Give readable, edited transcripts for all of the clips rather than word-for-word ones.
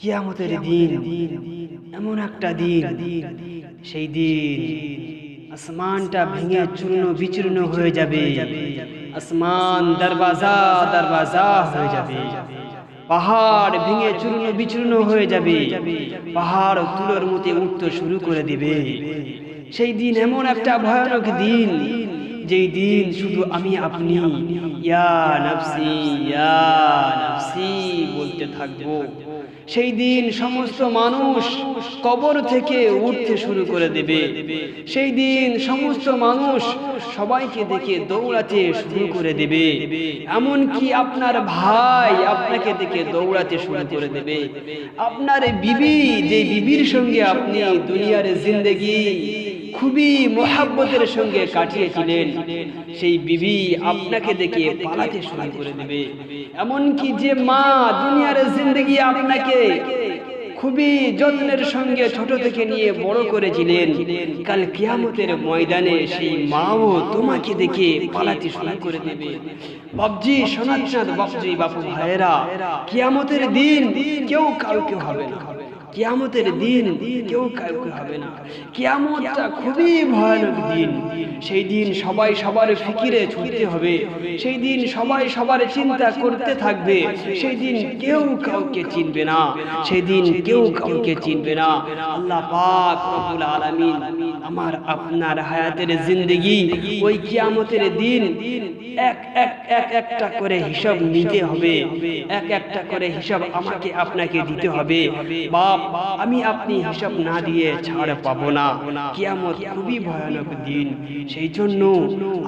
কিয়ামতের দিন এমন একটা দিন, সেই দিন আসমানটা ভেঙে চূর্ণ বিচূর্ণ হয়ে যাবে। আসমান দরওয়াজা দরওয়াজা হয়ে যাবে। পাহাড় ভেঙে চূর্ণ বিচূর্ণ হয়ে যাবে। পাহাড় তুলোর মতো উঠতে শুরু করে দিবে। সেই দিন এমন একটা ভয়ানক দিন, যেই দিন শুধু আমি আপনি ইয়া নফসি ইয়া নফসি বলতে থাকবো। সেই দিন সমস্ত মানুষ কবর থেকে উঠতে শুরু করে দেবে। সেই দিন সমস্ত মানুষ সবাইকে দেখে দৌড়াতে শুরু করে দেবে। এমনকি আপনার ভাই আপনাকে দেখে দৌড়াতে শুরু করে দেবে। আপনার বিবি, যে বিবির সঙ্গে আপনি দুনিয়ার জিন্দেগি খুবই মোহাব্বতের সঙ্গে কাটিয়েছিলেন, সেই বিবি আপনাকে দেখে পালাতে শুরু করে দেবে। এমনকি যে মা দুনিয়ার জিন্দেগি আপনাকে খুবই যত্নের সঙ্গে ছোট থেকে নিয়ে বড় করেছিলেন, কাল কিয়ামতের ময়দানে সেই মাও তোমাকে দেখে পালাতে শুরু করে দেবে। বাপজি, সোনাচাঁদ বাপজি, বাপু ভাইয়েরা, কিয়ামতের দিন কেউ কাউকে হবে না। কিয়ামতের দিন কেউ কাউকে হবে না। কিয়ামতটা খুবই ভয়ানক দিন। সেই দিন সবাই সবার ফিকিরে ছুটতে হবে। সেই দিন সবাই সবার চিন্তা করতে থাকবে। সেই দিন কেউ কাউকে চিনবে না। সেই দিন কেউ কাউকে চিনবে না। আল্লাহ পাক রব্বুল আলামিন আমার আপনার হায়াতের জিন্দেগি ওই কিয়ামতের দিন একটা করে হিসাব নিতে হবে। একটা করে হিসাব আমাকে আপনাকে দিতে হবে। বাপ, আমি আপনি হিসাব না দিয়ে ছাড় পাবো না। কিয়ামত খুবই ভয়ানক দিন। সেই জন্য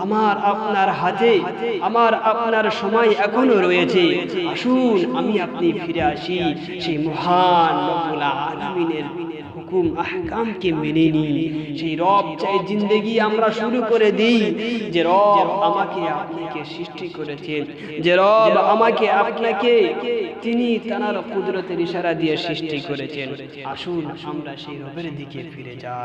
আমার আপনার হাতে, আমার আপনার সময় এখনো রয়েছে। আসুন আমি আপনি ফিরে আসি সেই মহান রব্বুল আলামিনের হুকুম আহকামকে মেনে নিই। সেই রব চাই জিন্দেগি আমরা শুরু করে দিই, যে রব আমাকে আপনাকে সৃষ্টি করেছেন, যে রব আমাকে আপনাকে তিনি তার কুদরতের ইশারা দিয়ে সৃষ্টি করেছেন। আসুন আমরা সেই রবের দিকে ফিরে যাই।